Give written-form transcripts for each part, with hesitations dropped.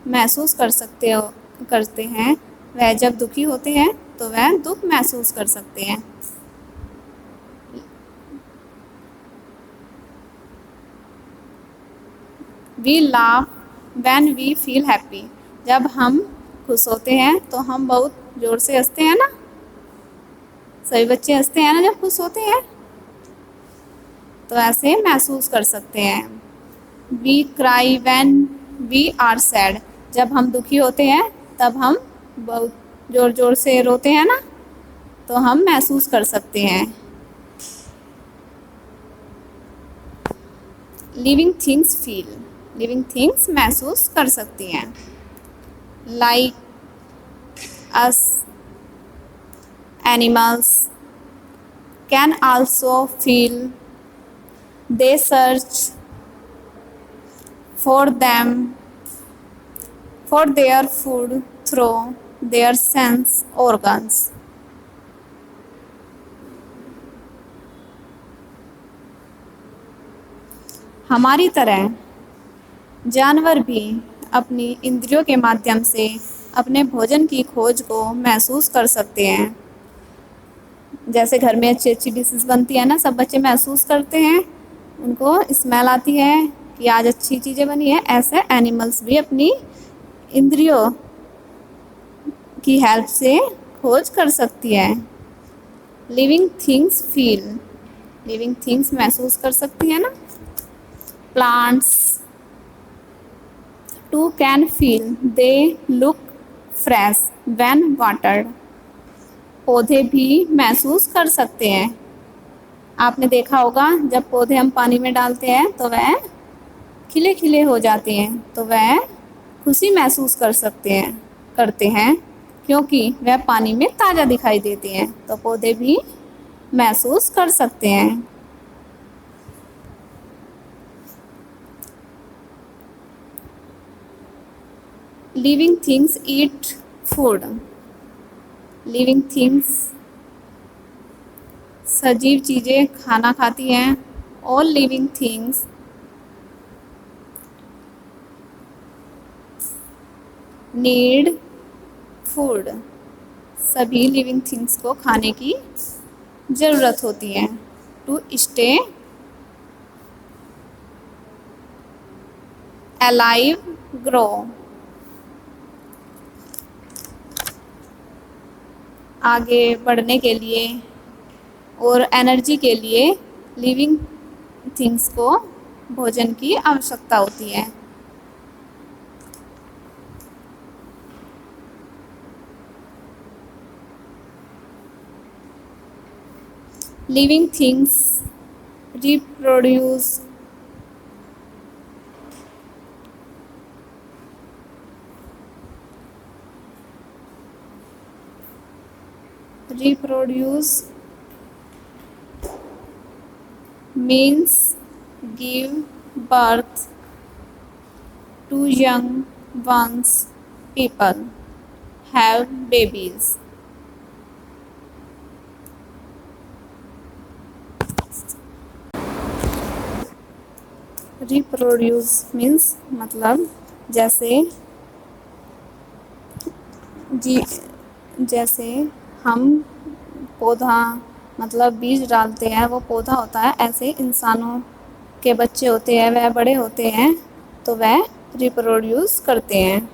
महसूस करते हैं, वह जब दुखी होते हैं तो वह दुख महसूस कर सकते हैं। We laugh when we feel happy. जब हम खुश होते हैं तो हम बहुत ज़ोर से हंसते हैं ना, सभी बच्चे हंसते हैं ना जब खुश होते हैं, तो ऐसे महसूस कर सकते हैं। We cry when we are sad. जब हम दुखी होते हैं तब हम बहुत ज़ोर ज़ोर से रोते हैं ना, तो हम महसूस कर सकते हैं। Living things feel. Living things महसूस कर सकती हैं। Like us animals can also feel. They search for them for their food through their sense organs. हमारी तरह जानवर भी अपनी इंद्रियों के माध्यम से अपने भोजन की खोज को महसूस कर सकते हैं। जैसे घर में अच्छी अच्छी डिशेस बनती है ना, सब बच्चे महसूस करते हैं, उनको स्मेल आती है कि आज अच्छी चीज़ें बनी है। ऐसे एनिमल्स भी अपनी इंद्रियों की हेल्प से खोज कर सकती है। Living things feel. Living things महसूस कर सकती है ना। Plants too can feel. They look fresh when watered. पौधे भी महसूस कर सकते हैं। आपने देखा होगा जब पौधे हम पानी में डालते हैं तो वह खिले खिले हो जाते हैं, तो वह खुशी महसूस करते हैं क्योंकि वह पानी में ताज़ा दिखाई देते हैं, तो पौधे भी महसूस कर सकते हैं। Living things eat food. Living things सजीव चीज़ें खाना खाती हैं। All living things need food. सभी लिविंग थिंग्स को खाने की ज़रूरत होती है टू स्टे अलाइव ग्रो। आगे बढ़ने के लिए और एनर्जी के लिए लिविंग थिंग्स को भोजन की आवश्यकता होती है। Living things reproduce. Reproduce means give birth to young ones. People have babies. Reproduce means मतलब जैसे हम पौधा मतलब बीज डालते हैं, वो पौधा होता है, ऐसे इंसानों के बच्चे होते हैं, वह बड़े होते हैं तो वह रिप्रोड्यूस करते हैं।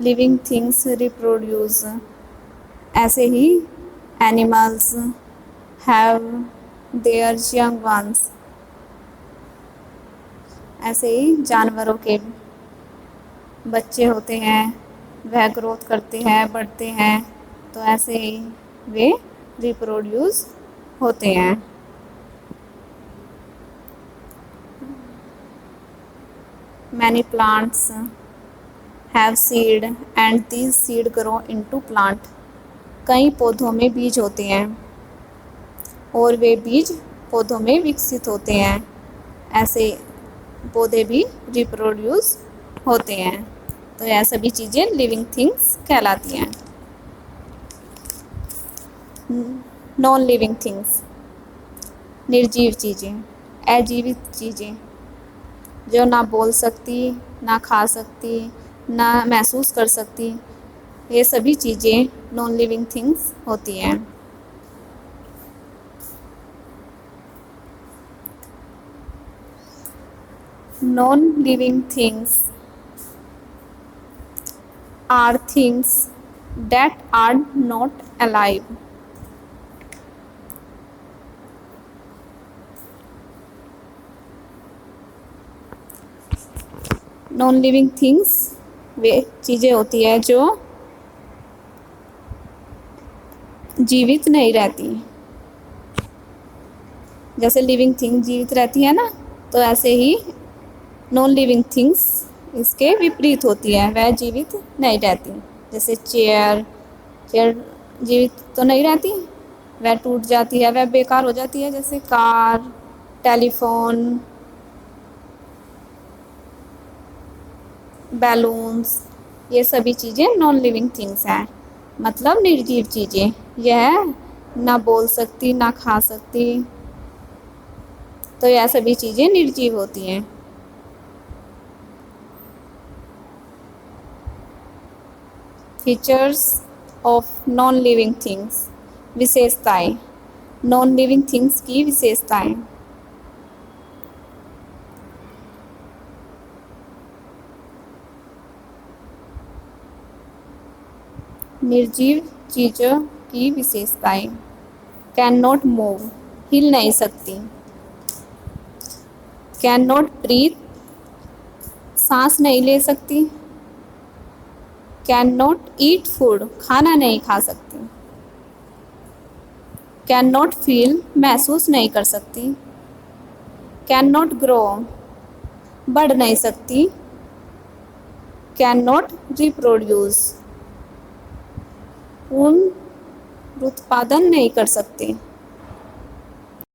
Living things reproduce. ऐसे ही animals have their young ones. ऐसे ही जानवरों के बच्चे होते हैं, वह ग्रोथ करते हैं, बढ़ते हैं, तो ऐसे ही वे रिप्रोड्यूस होते हैं। Many plants have seed and these seed grow into plant. कई पौधों में बीज होते हैं और वे बीज पौधों में विकसित होते हैं। ऐसे पौधे भी रिप्रोड्यूस होते हैं। तो यह सभी चीज़ें लिविंग थिंग्स कहलाती हैं। नॉन लिविंग थिंग्स निर्जीव चीज़ें, अजीवित चीज़ें। जो ना बोल सकती, ना खा सकती, ना महसूस कर सकती, ये सभी चीज़ें नॉन लिविंग थिंग्स होती हैं। Non living things are things that are not alive. Non living things वे चीज़ें होती है जो जीवित नहीं रहती। जैसे लिविंग थिंग जीवित रहती है ना, तो ऐसे ही नॉन लिविंग थिंग्स इसके विपरीत होती है, वह जीवित नहीं रहती। जैसे चेयर, चेयर जीवित तो नहीं रहती, वह टूट जाती है, वह बेकार हो जाती है। जैसे कार, टेलीफोन, बैलून्स, ये सभी चीज़ें नॉन लिविंग थिंग्स हैं, मतलब निर्जीव चीज़ें। यह ना बोल सकती, ना खा सकती, तो यह सभी चीज़ें निर्जीव होती हैं। Features of non living things, विशेषताएं। नॉन लिविंग थिंग्स की विशेषताएं। निर्जीव चीज़ों की विशेषताएं। कैन नॉट मूव, हिल नहीं सकती। कैन नॉट ब्रीथ, सांस नहीं ले सकती। कैन नॉट ईट फूड, खाना नहीं खा सकती। कैन नॉट फील, महसूस नहीं कर सकती। कैन नॉट ग्रो, बढ़ नहीं सकती। कैन नॉट रिप्रोड्यूस, पूर्ण उत्पादन नहीं कर सकती।